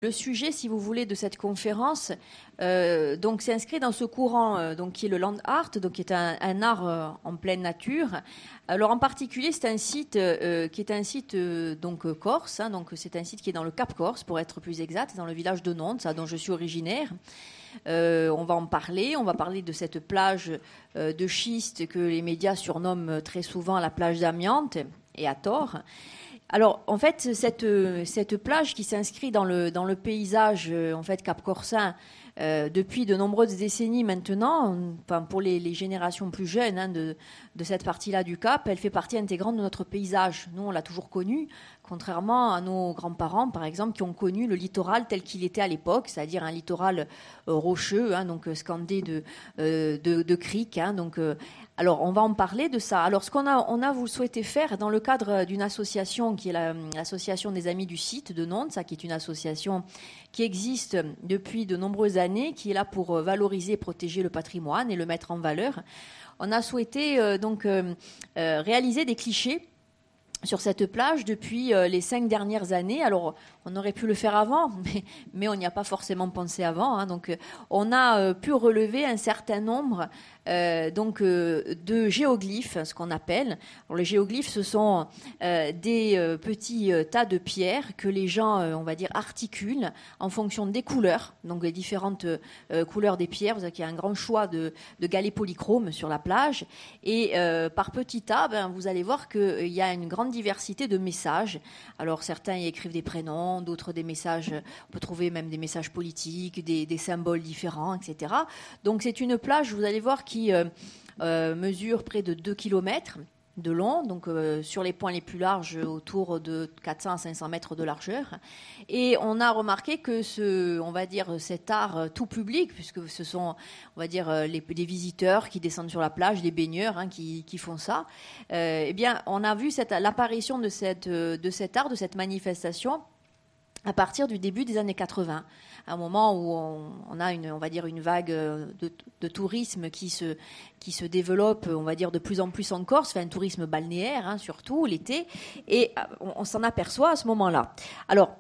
Le sujet, si vous voulez, de cette conférence, donc c'est inscrit dans ce courant, donc qui est le land art, donc qui est un art en pleine nature. Alors en particulier, c'est un site qui est un site donc corse, hein, donc c'est un site qui est dans le Cap Corse, pour être plus exact, dans le village de Nantes, ça, dont je suis originaire. On va en parler. On va parler de cette plage de schiste que les médias surnomment très souvent la plage d'amiante, et à tort. Alors, en fait, cette plage qui s'inscrit dans le paysage en fait, cap-corsain depuis de nombreuses décennies maintenant, enfin, pour les générations plus jeunes hein, de cette partie-là du Cap, elle fait partie intégrante de notre paysage. Nous, on l'a toujours connue, contrairement à nos grands-parents, par exemple, qui ont connu le littoral tel qu'il était à l'époque, c'est-à-dire un littoral rocheux, hein, donc scandé de criques. Hein, donc, alors, on va en parler de ça. Alors, ce qu'on a voulu souhaiter faire dans le cadre d'une association qui est l'association des Amis du Site de Nantes, ça, qui est une association qui existe depuis de nombreuses années, qui est là pour valoriser et protéger le patrimoine et le mettre en valeur. On a souhaité réaliser des clichés sur cette plage depuis les 5 dernières années. Alors, on aurait pu le faire avant, mais on n'y a pas forcément pensé avant. Hein. Donc, on a pu relever un certain nombre de géoglyphes, ce qu'on appelle. Alors, les géoglyphes, ce sont des petits tas de pierres que les gens, on va dire, articulent en fonction des couleurs, donc les différentes couleurs des pierres. Vous savez qu'il y a un grand choix de galets polychromes sur la plage. Et par petits tas, vous allez voir qu'il y a une grande diversité de messages. Alors, certains y écrivent des prénoms, d'autres des messages, on peut trouver même des messages politiques, des symboles différents, etc. Donc, c'est une plage, vous allez voir, qui mesure près de 2 km de long, donc sur les points les plus larges, autour de 400 à 500 mètres de largeur. Et on a remarqué que on va dire, cet art tout public, puisque ce sont, on va dire, des visiteurs qui descendent sur la plage, des baigneurs hein, qui font ça, eh bien, on a vu l'apparition de cet art, de cette manifestation, à partir du début des années 80, à un moment où on a on va dire une vague de tourisme qui se développe, on va dire de plus en plus en Corse, enfin un tourisme balnéaire hein, surtout l'été, et on s'en aperçoit à ce moment-là. Alors,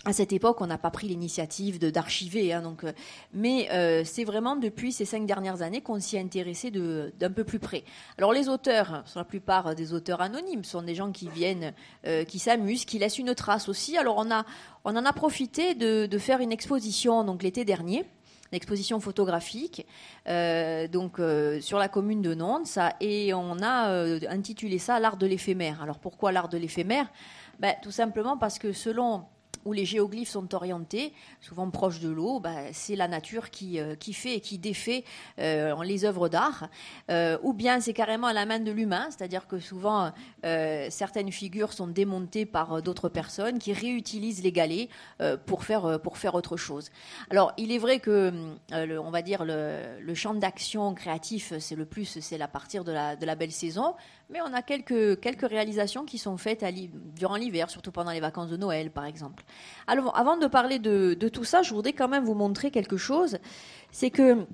à cette époque, on n'a pas pris l'initiative d'archiver, hein, mais c'est vraiment depuis ces 5 dernières années qu'on s'y est intéressé d'un peu plus près. Alors les auteurs, sont la plupart des auteurs anonymes, sont des gens qui viennent, qui s'amusent, qui laissent une trace aussi. Alors on en a profité de faire une exposition donc l'été dernier, une exposition photographique sur la commune de Nantes, et on a intitulé ça l'art de l'éphémère. Alors pourquoi l'art de l'éphémère ? Tout simplement parce que selon où les géoglyphes sont orientés, souvent proches de l'eau, c'est la nature qui fait et qui défait les œuvres d'art. Ou bien c'est carrément à la main de l'humain, c'est-à-dire que souvent certaines figures sont démontées par d'autres personnes qui réutilisent les galets pour faire autre chose. Alors il est vrai que on va dire le champ d'action créatif, c'est à partir de la belle saison, mais on a quelques réalisations qui sont faites durant l'hiver, surtout pendant les vacances de Noël, par exemple. Alors, avant de parler de tout ça, je voudrais quand même vous montrer quelque chose. C'est que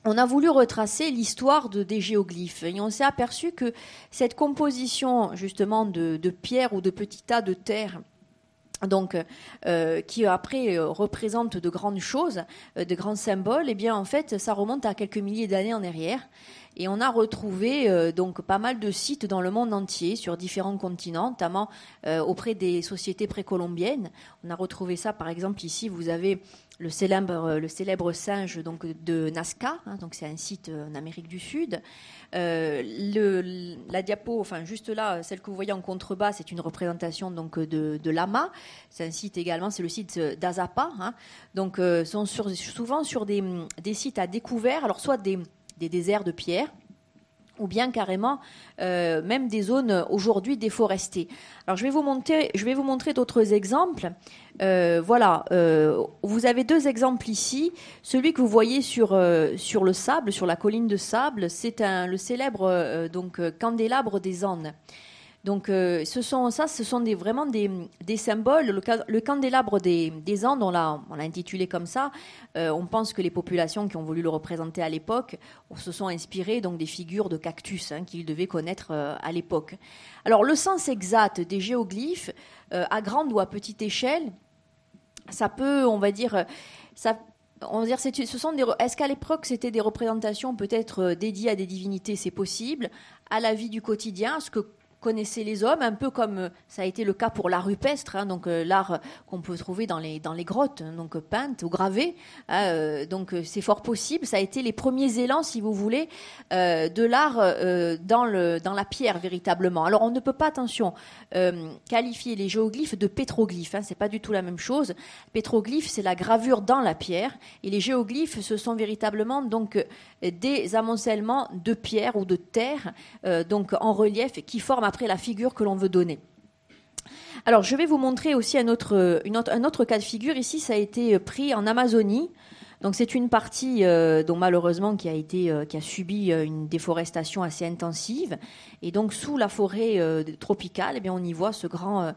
on a voulu retracer l'histoire des géoglyphes. Et on s'est aperçu que cette composition, justement, de pierres ou de petits tas de terre, donc qui après représente de grandes choses, de grands symboles, eh bien en fait ça remonte à quelques milliers d'années en arrière. Et on a retrouvé donc pas mal de sites dans le monde entier, sur différents continents, notamment auprès des sociétés précolombiennes. On a retrouvé ça, par exemple, ici, vous avez le célèbre singe donc, de Nazca, hein, donc c'est un site en Amérique du Sud. La diapo, enfin juste là, celle que vous voyez en contrebas, c'est une représentation donc de lama. C'est un site également, c'est le site d'Azapa. Hein. Donc sont souvent sur des sites à découvert, alors soit des déserts de pierre, ou bien carrément même des zones aujourd'hui déforestées. Alors je vais vous montrer d'autres exemples. Voilà, vous avez 2 exemples ici. Celui que vous voyez sur le sable, sur la colline de sable, c'est le célèbre candélabre des Andes. Donc, ce sont vraiment des symboles. Le candélabre des Andes, on l'a intitulé comme ça. On pense que les populations qui ont voulu le représenter à l'époque se sont inspirées donc des figures de cactus hein, qu'ils devaient connaître à l'époque. Alors, le sens exact des géoglyphes, à grande ou à petite échelle, ça peut, on va dire, est-ce qu'à l'époque c'était des représentations peut-être dédiées à des divinités? C'est possible. À la vie du quotidien, ce que connaissaient les hommes, un peu comme ça a été le cas pour l'art rupestre, hein, donc l'art qu'on peut trouver dans les grottes, hein, donc peintes ou gravées. Donc c'est fort possible. Ça a été les premiers élans, si vous voulez, de l'art dans la pierre véritablement. Alors on ne peut pas, attention, qualifier les géoglyphes de pétroglyphes. Hein, c'est pas du tout la même chose. Pétroglyphe, c'est la gravure dans la pierre, et les géoglyphes, ce sont véritablement donc des amoncellements de pierre ou de terre, donc en relief, qui forment après la figure que l'on veut donner. Alors, je vais vous montrer aussi un autre cas de figure. Ici, ça a été pris en Amazonie. Donc, c'est une partie dont malheureusement qui a subi une déforestation assez intensive. Et donc, sous la forêt tropicale, eh bien, on y voit ce grand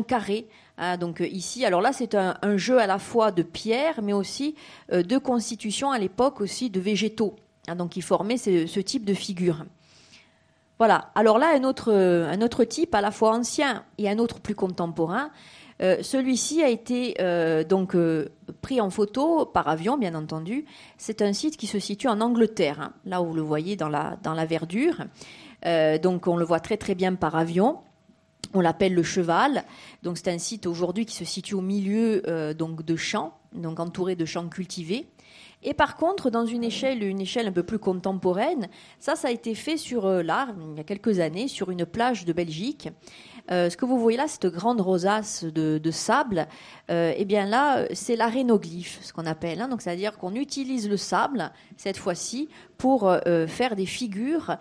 carré. Hein, donc ici, alors là, c'est un jeu à la fois de pierre, mais aussi de constitution à l'époque aussi de végétaux. Hein, donc, qui formaient ce type de figure. Voilà. Alors là, un autre type, à la fois ancien et un autre plus contemporain. Celui-ci a été pris en photo par avion, bien entendu. C'est un site qui se situe en Angleterre, hein, là où vous le voyez dans la verdure. Donc on le voit très très bien par avion. On l'appelle le Cheval. Donc c'est un site aujourd'hui qui se situe au milieu donc de champs, donc entouré de champs cultivés. Et par contre, dans une échelle un peu plus contemporaine, ça a été fait il y a quelques années, sur une plage de Belgique. Ce que vous voyez là, cette grande rosace de sable, eh bien là, c'est l'arénoglyphe, ce qu'on appelle. Hein. Donc, c'est-à-dire qu'on utilise le sable, cette fois-ci, pour faire des figures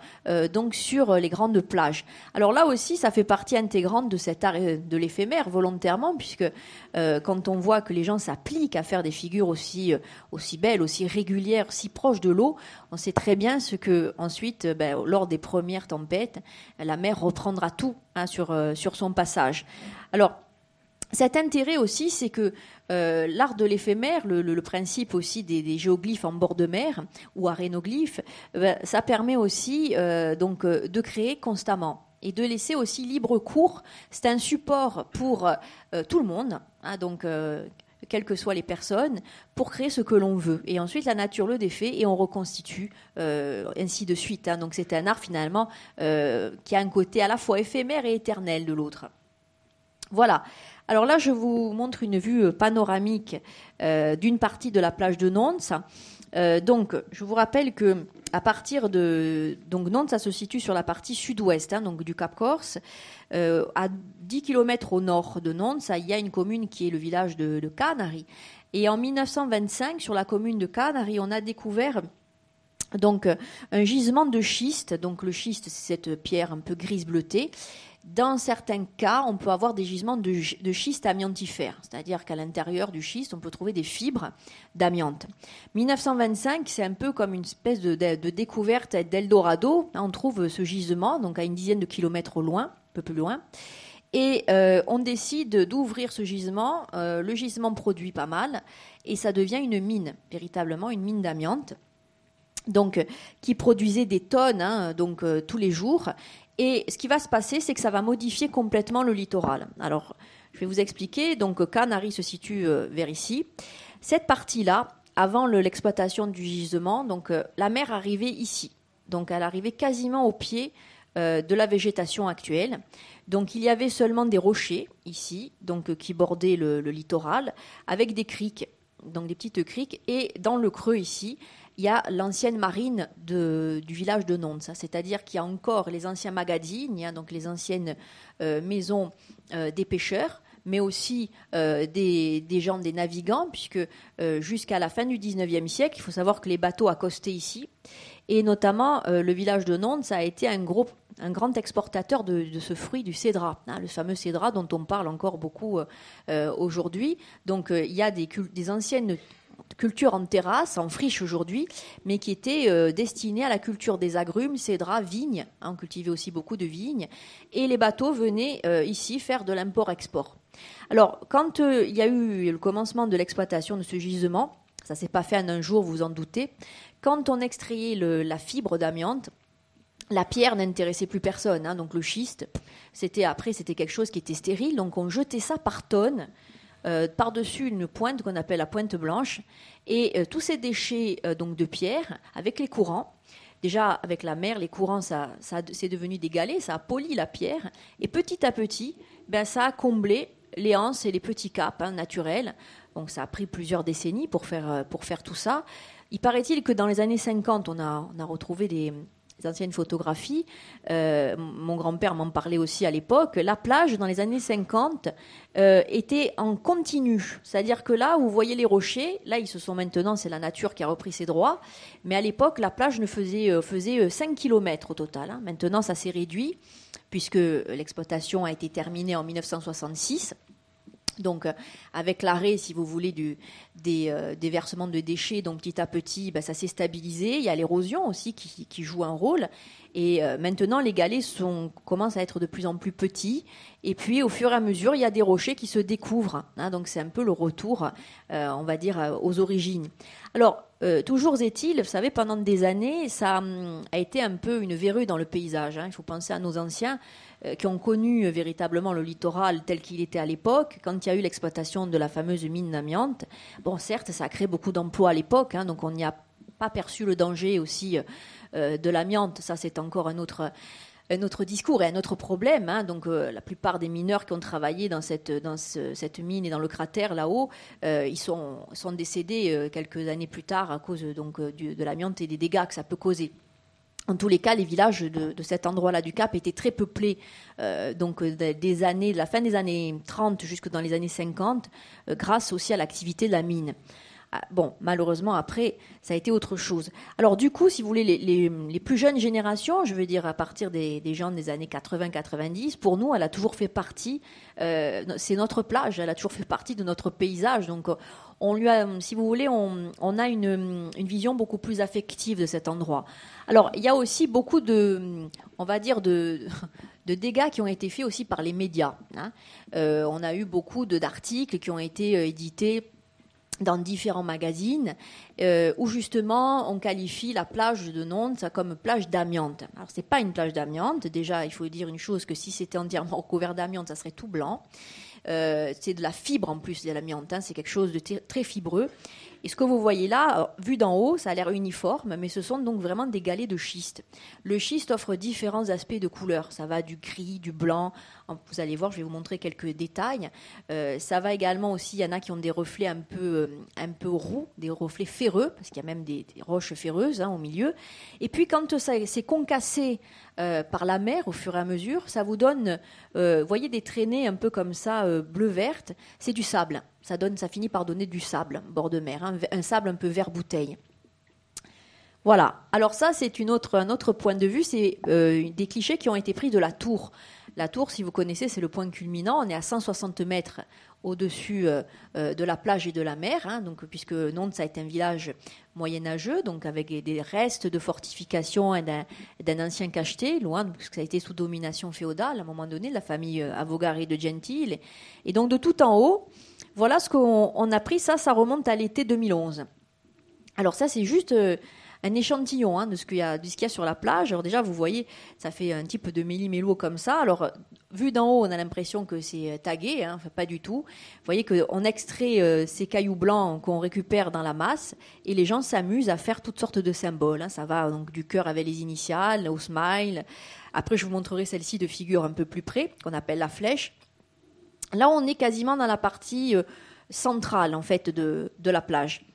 donc sur les grandes plages. Alors là aussi, ça fait partie intégrante de cet art de l'éphémère, volontairement, puisque quand on voit que les gens s'appliquent à faire des figures aussi belles, aussi régulières, si proches de l'eau, on sait très bien ce que ensuite, lors des premières tempêtes, la mer reprendra tout, hein, sur son passage. Alors, cet intérêt aussi, c'est que l'art de l'éphémère, le principe aussi des géoglyphes en bord de mer ou arénoglyphes, ça permet aussi de créer constamment et de laisser aussi libre cours. C'est un support pour tout le monde, hein, donc quelles que soient les personnes, pour créer ce que l'on veut. Et ensuite, la nature le défait et on reconstitue, ainsi de suite. Hein. Donc c'est un art finalement qui a un côté à la fois éphémère et éternel de l'autre. Voilà. Alors là, je vous montre une vue panoramique d'une partie de la plage de Nantes. Donc, je vous rappelle que à partir de Nantes, ça se situe sur la partie sud-ouest, hein, donc du Cap Corse. À 10 km au nord de Nantes, il y a une commune qui est le village de Canary. Et en 1925, sur la commune de Canary, on a découvert donc un gisement de schiste. Donc le schiste, c'est cette pierre un peu grise bleutée. Dans certains cas, on peut avoir des gisements de schiste amiantifère, c'est-à-dire qu'à l'intérieur du schiste, on peut trouver des fibres d'amiante. 1925, c'est un peu comme une espèce de découverte d'Eldorado. On trouve ce gisement, donc à une dizaine de kilomètres au loin, un peu plus loin. Et on décide d'ouvrir ce gisement. Le gisement produit pas mal et ça devient une mine, véritablement une mine d'amiante, donc qui produisait des tonnes, hein, donc tous les jours. Et ce qui va se passer, c'est que ça va modifier complètement le littoral. Alors, je vais vous expliquer. Donc, Canary se situe vers ici. Cette partie-là, avant l'exploitation du gisement, donc la mer arrivait ici. Donc, elle arrivait quasiment au pied de la végétation actuelle. Donc, il y avait seulement des rochers ici, donc qui bordaient le littoral, avec des criques, donc des petites criques. Et dans le creux ici, il y a l'ancienne marine du village de Nantes, c'est-à-dire qu'il y a encore les anciens magazines, donc les anciennes maisons des pêcheurs, mais aussi des gens, des navigants, puisque jusqu'à la fin du 19e siècle, il faut savoir que les bateaux accostaient ici, et notamment le village de Nantes, ça a été un grand exportateur de ce fruit du cédrat, hein, le fameux cédrat dont on parle encore beaucoup aujourd'hui. Donc il y a des anciennes culture en terrasse, en friche aujourd'hui, mais qui était destinée à la culture des agrumes, cédras, vignes. Hein, on cultivait aussi beaucoup de vignes. Et les bateaux venaient ici faire de l'import-export. Alors, quand il y a eu le commencement de l'exploitation de ce gisement, ça ne s'est pas fait en un jour, vous vous en doutez, quand on extrayait la fibre d'amiante, la pierre n'intéressait plus personne. Hein, donc le schiste, c'était quelque chose qui était stérile. Donc on jetait ça par tonnes par-dessus une pointe qu'on appelle la pointe blanche, et tous ces déchets donc de pierre, avec les courants. Déjà, avec la mer, les courants, c'est devenu des galets, ça a poli la pierre, et petit à petit, ça a comblé les anses et les petits caps naturels. Donc ça a pris plusieurs décennies pour faire tout ça. Il paraît-il que dans les années 50, on a retrouvé des anciennes photographies. Mon grand-père m'en parlait aussi à l'époque. La plage, dans les années 50, était en continu. C'est-à-dire que là, vous voyez les rochers, là, ils se sont maintenant, c'est la nature qui a repris ses droits. Mais à l'époque, la plage faisait 5 km au total. Maintenant, ça s'est réduit, puisque l'exploitation a été terminée en 1966. Donc, avec l'arrêt, si vous voulez, des versements de déchets, donc petit à petit, ça s'est stabilisé. Il y a l'érosion aussi qui joue un rôle. Et maintenant, les galets commencent à être de plus en plus petits. Et puis, au fur et à mesure, il y a des rochers qui se découvrent. Donc, c'est un peu le retour, on va dire, aux origines. Alors, toujours est-il, vous savez, pendant des années, ça a été un peu une verrue dans le paysage. Il faut penser à nos anciens qui ont connu véritablement le littoral tel qu'il était à l'époque, quand il y a eu l'exploitation de la fameuse mine d'amiante. Bon, certes, ça a créé beaucoup d'emplois à l'époque, donc on n'y a pas perçu le danger aussi de l'amiante. Ça, c'est encore un autre discours et un autre problème. Donc, la plupart des mineurs qui ont travaillé dans cette mine et dans le cratère là-haut, ils sont décédés quelques années plus tard à cause de l'amiante et des dégâts que ça peut causer. En tous les cas, les villages de cet endroit-là du Cap étaient très peuplés, de la fin des années 30 jusque dans les années 50, grâce aussi à l'activité de la mine. Bon, malheureusement, après, ça a été autre chose. Alors, du coup, si vous voulez, les plus jeunes générations, je veux dire à partir des gens des années 80-90, pour nous, elle a toujours fait partie, c'est notre plage, elle a toujours fait partie de notre paysage. Donc, on lui a, si vous voulez, on a une vision beaucoup plus affective de cet endroit. Alors, il y a aussi beaucoup on va dire, de dégâts qui ont été faits aussi par les médias. On a eu beaucoup d'articles qui ont été édités dans différents magazines, où justement on qualifie la plage de Nantes comme plage d'amiante. Alors c'est pas une plage d'amiante, déjà il faut dire une chose, que si c'était entièrement recouvert d'amiante, ça serait tout blanc. C'est de la fibre en plus de l'amiante, c'est quelque chose de très fibreux. Et ce que vous voyez là, alors, vu d'en haut, ça a l'air uniforme, mais ce sont donc vraiment des galets de schiste. Le schiste offre différents aspects de couleurs. Ça va du gris, du blanc. Vous allez voir, je vais vous montrer quelques détails. Ça va également aussi, il y en a qui ont des reflets un peu roux, des reflets ferreux, parce qu'il y a même des roches ferreuses au milieu. Et puis quand c'est concassé par la mer au fur et à mesure, ça vous donne, vous voyez, des traînées un peu comme ça, bleu-verte. C'est du sable. Ça finit par donner du sable, bord de mer, un sable un peu vert bouteille. Voilà. Alors ça, c'est un autre point de vue. C'est des clichés qui ont été pris de la tour. La tour, si vous connaissez, c'est le point culminant. On est à 160 mètres au-dessus de la plage et de la mer, donc, puisque Nantes, ça a été un village moyenâgeux, donc avec des restes de fortifications et d'un ancien cacheté, loin, parce que ça a été sous domination féodale à un moment donné, la famille Avogari de Gentile. Et donc de tout en haut, voilà ce qu'on a pris. Ça remonte à l'été 2011. Alors ça, c'est juste un échantillon de ce qu'il y a sur la plage. Alors déjà, vous voyez, ça fait un type de méli-mélo comme ça. Alors, vu d'en haut, on a l'impression que c'est tagué, enfin, pas du tout. Vous voyez qu'on extrait ces cailloux blancs qu'on récupère dans la masse, et les gens s'amusent à faire toutes sortes de symboles. Ça va donc du cœur avec les initiales, au smile. Après, je vous montrerai celle-ci de figure un peu plus près, qu'on appelle la flèche. Là, on est quasiment dans la partie centrale, en fait, de la plage.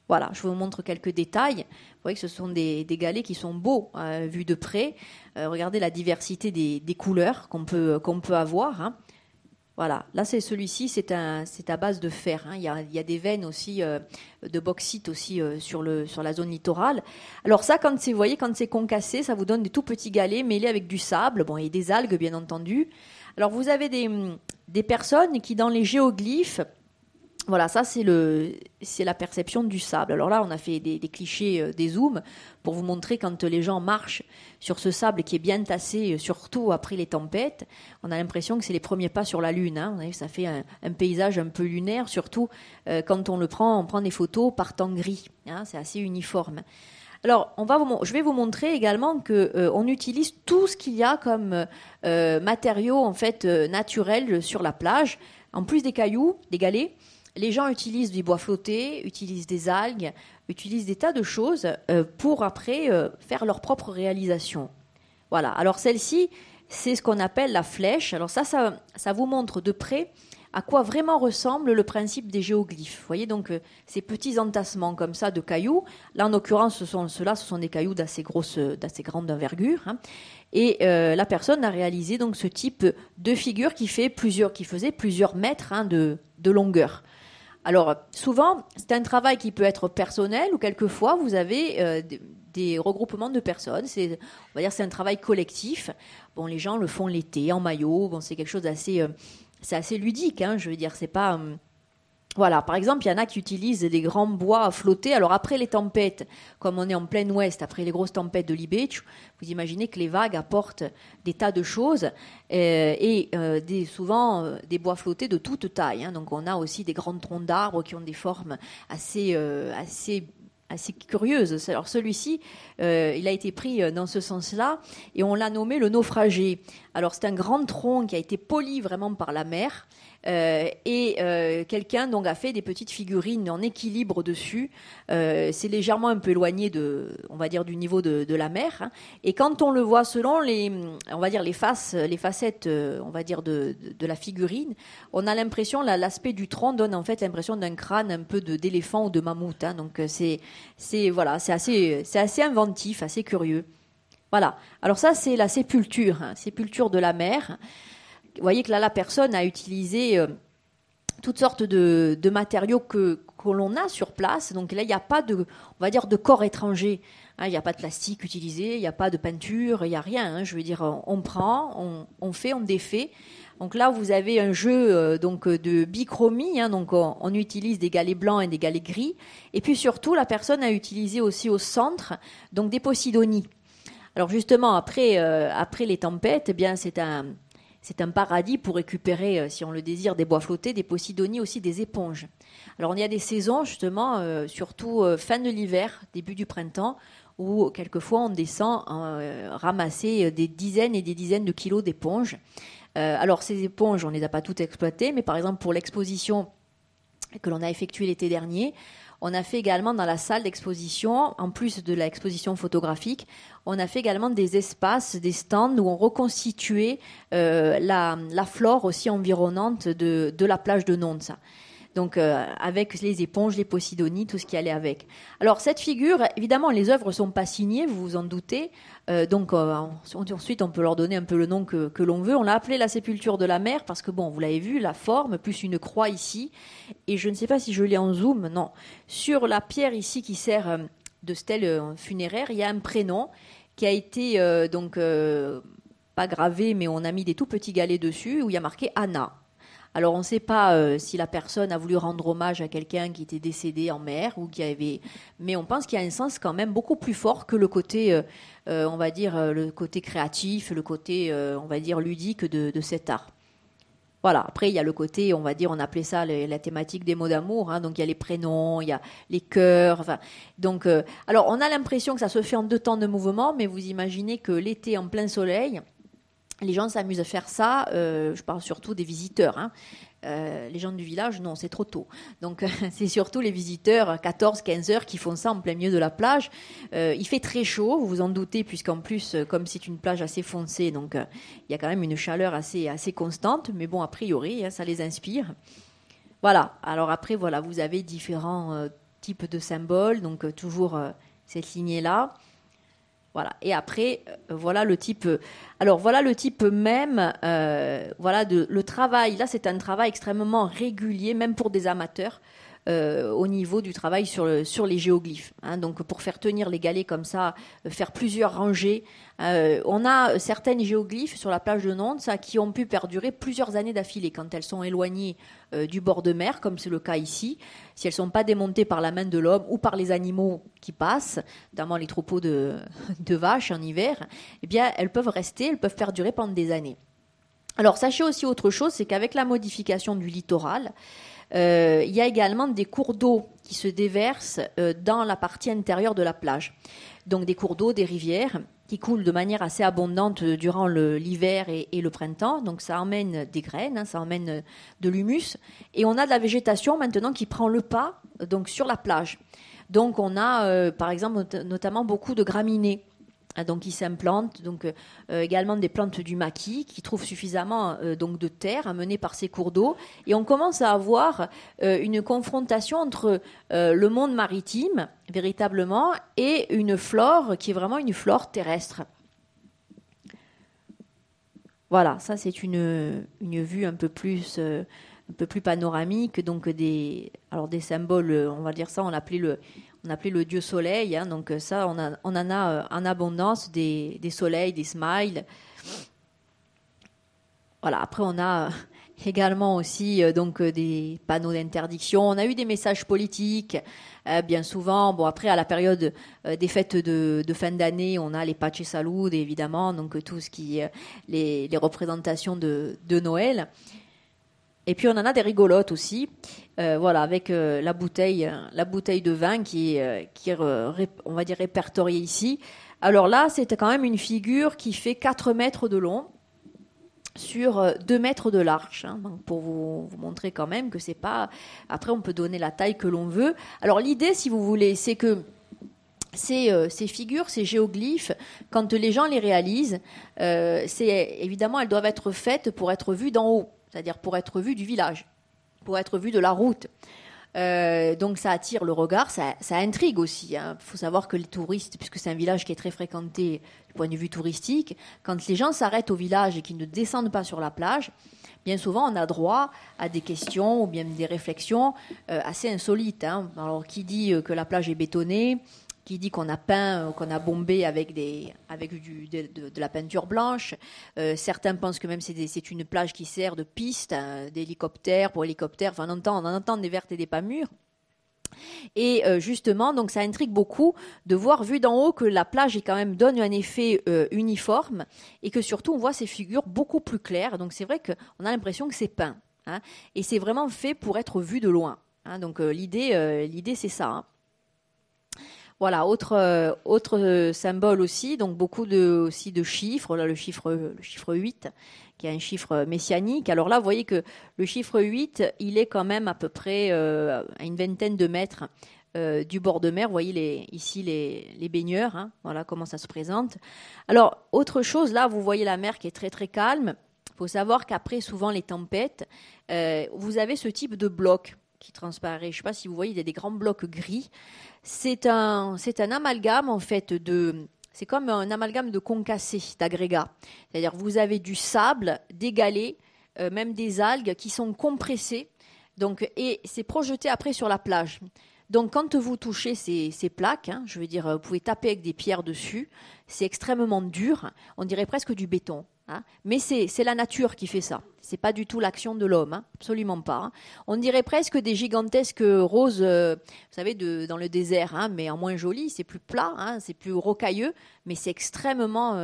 Voilà, je vous montre quelques détails. Vous voyez que ce sont des galets qui sont beaux vus de près. Regardez la diversité des couleurs qu'on peut avoir. Voilà, là c'est celui-ci, c'est à base de fer. Il y a des veines aussi de bauxite aussi sur la zone littorale. Alors ça, quand c'est concassé, ça vous donne des tout petits galets mêlés avec du sable, et des algues bien entendu. Alors vous avez des personnes qui dans les géoglyphes. Voilà, ça c'est la perception du sable. Alors là, on a fait des clichés, des zooms, pour vous montrer quand les gens marchent sur ce sable qui est bien tassé, surtout après les tempêtes. On a l'impression que c'est les premiers pas sur la Lune. Vous voyez, ça fait un paysage un peu lunaire, surtout quand on prend des photos par temps gris. C'est assez uniforme. Alors, je vais vous montrer également qu'on utilise tout ce qu'il y a comme matériaux en fait naturels sur la plage. En plus des cailloux, des galets, les gens utilisent du bois flotté, utilisent des algues, utilisent des tas de choses pour après faire leur propre réalisation. Voilà. Alors celle-ci, c'est ce qu'on appelle la flèche. Alors ça vous montre de près à quoi vraiment ressemble le principe des géoglyphes. Vous voyez donc ces petits entassements comme ça de cailloux. Là, en l'occurrence, ce sont des cailloux d'assez grande envergure. Hein. Et la personne a réalisé donc ce type de figure qui faisait plusieurs mètres de longueur. Alors, souvent, c'est un travail qui peut être personnel ou quelquefois, vous avez des regroupements de personnes. On va dire c'est un travail collectif. Bon, les gens le font l'été, en maillot. Bon, c'est quelque chose d'assez... c'est assez ludique, hein, je veux dire, c'est pas... Voilà, par exemple, il y en a qui utilisent des grands bois à flotter. Alors après les tempêtes, comme on est en plein ouest, après les grosses tempêtes de Libech, vous imaginez que les vagues apportent des tas de choses souvent des bois flottés de toute taille. Hein. Donc on a aussi des grands troncs d'arbres qui ont des formes assez curieuses. Alors celui-ci, il a été pris dans ce sens-là et on l'a nommé le naufragé. Alors c'est un grand tronc qui a été poli vraiment par la mer. Quelqu'un donc a fait des petites figurines en équilibre dessus. C'est légèrement un peu éloigné on va dire du niveau de la mer. Hein. Et quand on le voit selon on va dire les facettes, on va dire de la figurine, on a l'impression, l'aspect du tronc donne en fait l'impression d'un crâne un peu d'éléphant ou de mammouth. Hein. Donc c'est assez inventif, assez curieux. Voilà. Alors ça c'est la sépulture, hein, sépulture de la mer. Vous voyez que là, la personne a utilisé toutes sortes de matériaux que l'on a sur place. Donc là, il n'y a pas on va dire, de corps étranger. Hein, il n'y a pas de plastique utilisé, il n'y a pas de peinture, il n'y a rien. Hein, je veux dire, on prend, on fait, on défait. Donc là, vous avez un jeu de bichromie. Hein, donc on utilise des galets blancs et des galets gris. Et puis surtout, la personne a utilisé aussi au centre donc des posidonies. Alors justement, après les tempêtes, eh bien c'est un paradis pour récupérer, si on le désire, des bois flottés, des posidonies, aussi des éponges. Alors, il y a des saisons, justement, surtout fin de l'hiver, début du printemps, où quelquefois on descend ramasser des dizaines et des dizaines de kilos d'éponges. Alors, ces éponges, on ne les a pas toutes exploitées, mais par exemple, pour l'exposition que l'on a effectuée l'été dernier, on a fait également dans la salle d'exposition, en plus de l'exposition photographique, on a fait également des espaces, des stands où on reconstituait la flore aussi environnante de la plage de Nonce. Donc avec les éponges, les posidonies, tout ce qui allait avec. Alors cette figure, évidemment, les œuvres ne sont pas signées, vous vous en doutez. Ensuite, on peut leur donner un peu le nom que l'on veut. On l'a appelée la sépulture de la mer parce que, bon, vous l'avez vu, la forme, plus une croix ici. Et je ne sais pas si je l'ai en zoom, non. Sur la pierre ici qui sert de stèle funéraire, il y a un prénom qui a été, pas gravé, mais on a mis des tout petits galets dessus où il y a marqué Anna. Alors, on ne sait pas si la personne a voulu rendre hommage à quelqu'un qui était décédé en mer ou qui avait... Mais on pense qu'il y a un sens quand même beaucoup plus fort que le côté, on va dire, le côté créatif, le côté, on va dire, ludique de cet art. Voilà. Après, il y a le côté, on va dire, on appelait ça la thématique des mots d'amour. Hein. Donc, il y a les prénoms, il y a les cœurs. Enfin, donc, alors, on a l'impression que ça se fait en 2 temps de mouvement, mais vous imaginez que l'été, en plein soleil... Les gens s'amusent à faire ça, je parle surtout des visiteurs. Hein. Les gens du village, non, c'est trop tôt. Donc, c'est surtout les visiteurs, 14-15 heures, qui font ça en plein milieu de la plage. Il fait très chaud, vous vous en doutez, puisqu'en plus, comme c'est une plage assez foncée, donc il y a quand même une chaleur assez constante. Mais bon, a priori, hein, ça les inspire. Voilà. Alors après, voilà, vous avez différents types de symboles, donc toujours cette lignée-là. Voilà. Et après, voilà le type. Alors voilà le type même. Voilà le travail. Là, c'est un travail extrêmement régulier, même pour des amateurs, au niveau du travail sur les géoglyphes. Hein. Donc pour faire tenir les galets comme ça, faire plusieurs rangées. On a certaines géoglyphes sur la plage de Nonce qui ont pu perdurer plusieurs années d'affilée quand elles sont éloignées du bord de mer, comme c'est le cas ici. Si elles ne sont pas démontées par la main de l'homme ou par les animaux qui passent, notamment les troupeaux de vaches en hiver, eh bien, elles peuvent rester, elles peuvent perdurer pendant des années. Alors, sachez aussi autre chose, c'est qu'avec la modification du littoral, il y a également des cours d'eau qui se déversent dans la partie intérieure de la plage. Donc, des cours d'eau, des rivières, qui coule de manière assez abondante durant l'hiver et le printemps. Donc ça emmène des graines, hein, ça emmène de l'humus. Et on a de la végétation maintenant qui prend le pas donc, sur la plage. Donc on a par exemple notamment beaucoup de graminées. Donc qui s'implantent, donc également des plantes du maquis qui trouvent suffisamment donc de terre amenée par ces cours d'eau, et on commence à avoir une confrontation entre le monde maritime véritablement et une flore qui est vraiment une flore terrestre. Voilà, ça c'est une vue un peu plus panoramique, donc des symboles, on va dire ça, on appelait le dieu soleil, hein, donc ça, on en a en abondance des soleils, des smiles. Voilà, après on a également aussi donc des panneaux d'interdiction. On a eu des messages politiques, bien souvent. Bon, après, à la période des fêtes de fin d'année, on a les pace salud, évidemment, donc tout ce qui les représentations de Noël. Et puis on en a des rigolotes aussi, voilà, avec la bouteille de vin qui est on va dire répertoriée ici. Alors là, c'était quand même une figure qui fait 4 mètres de long sur 2 mètres de large, hein, donc pour vous montrer quand même que c'est pas. Après, on peut donner la taille que l'on veut. Alors l'idée, si vous voulez, c'est que ces figures, ces géoglyphes, quand les gens les réalisent, évidemment, elles doivent être faites pour être vues d'en haut. C'est-à-dire pour être vu du village, pour être vu de la route. Donc ça attire le regard, ça intrigue aussi. Il faut savoir que les touristes, puisque c'est un village qui est très fréquenté du point de vue touristique, quand les gens s'arrêtent au village et qu'ils ne descendent pas sur la plage, bien souvent on a droit à des questions ou bien des réflexions assez insolites. Hein. Alors qui dit que la plage est bétonnée, qui dit qu'on a peint, qu'on a bombé avec de la peinture blanche. Certains pensent que même c'est une plage qui sert de piste, hein, d'hélicoptères, pour hélicoptères. Enfin, on en entend des vertes et des pas mûres. Et justement, donc ça intrigue beaucoup de voir vu d'en haut que la plage quand même donne un effet uniforme et que surtout on voit ces figures beaucoup plus claires. Donc c'est vrai qu'on a l'impression que c'est peint, hein, et c'est vraiment fait pour être vu de loin. Hein, donc l'idée c'est ça. Hein. Voilà, autre symbole aussi, donc beaucoup aussi de chiffres. Là, le chiffre 8, qui est un chiffre messianique. Alors là, vous voyez que le chiffre 8, il est quand même à peu près à une vingtaine de mètres du bord de mer. Vous voyez ici les baigneurs, hein, voilà comment ça se présente. Alors, autre chose, là, vous voyez la mer qui est très très calme. Il faut savoir qu'après, souvent, les tempêtes, vous avez ce type de bloc qui transparaît. Je ne sais pas si vous voyez, il y a des grands blocs gris. C'est un amalgame, en fait, c'est comme un amalgame de concassés, d'agrégats. C'est-à-dire, vous avez du sable, des galets, même des algues qui sont compressées, donc, et c'est projeté après sur la plage. Donc, quand vous touchez ces plaques, hein, je veux dire, vous pouvez taper avec des pierres dessus, c'est extrêmement dur, on dirait presque du béton. Hein, mais c'est la nature qui fait ça. C'est pas du tout l'action de l'homme, hein, absolument pas. Hein. On dirait presque des gigantesques roses, vous savez, dans le désert, hein, mais en moins joli. C'est plus plat, hein, c'est plus rocailleux, mais c'est extrêmement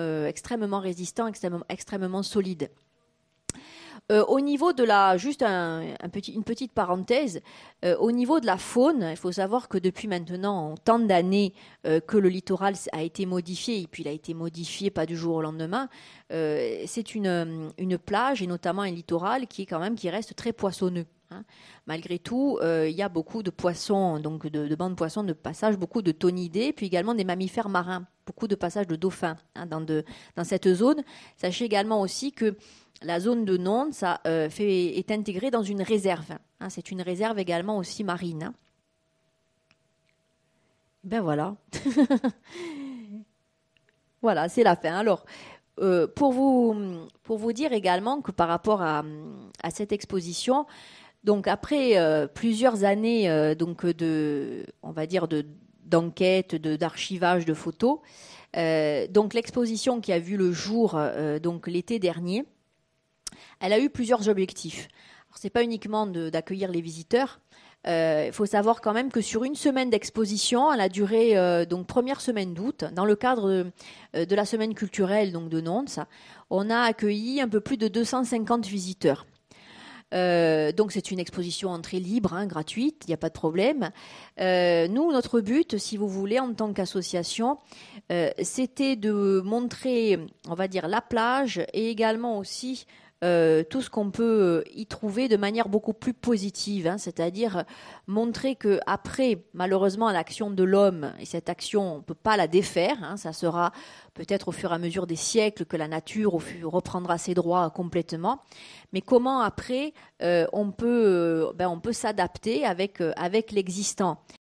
résistant, extrêmement solide. Au niveau de juste une petite parenthèse, au niveau de la faune, il faut savoir que depuis maintenant tant d'années que le littoral a été modifié, et puis il a été modifié pas du jour au lendemain, c'est une plage et notamment un littoral qui reste très poissonneux. Hein. Malgré tout, il y a beaucoup de poissons, donc de bancs de poissons de passage, beaucoup de thonidés, puis également des mammifères marins, beaucoup de passages de dauphins, hein, dans cette zone. Sachez également aussi que la zone de Nonde est intégrée dans une réserve. Hein, c'est une réserve également aussi marine. Hein. Ben voilà. Voilà, c'est la fin. Alors, pour vous dire également que par rapport à cette exposition, donc après plusieurs années on va dire d'enquête, d'archivage de photos, donc l'exposition qui a vu le jour donc l'été dernier, elle a eu plusieurs objectifs. Ce n'est pas uniquement d'accueillir les visiteurs. Il faut savoir quand même que sur une semaine d'exposition, elle a duré donc première semaine d'août, dans le cadre de la semaine culturelle donc de Nantes, on a accueilli un peu plus de 250 visiteurs. Donc c'est une exposition entrée libre, hein, gratuite, il n'y a pas de problème. Nous, notre but, si vous voulez, en tant qu'association, c'était de montrer, on va dire, la plage et également aussi tout ce qu'on peut y trouver de manière beaucoup plus positive, hein, c'est-à-dire montrer que après, malheureusement, l'action de l'homme et cette action, on ne peut pas la défaire, hein, ça sera peut-être au fur et à mesure des siècles que la nature reprendra ses droits complètement, mais comment après on peut s'adapter avec l'existant.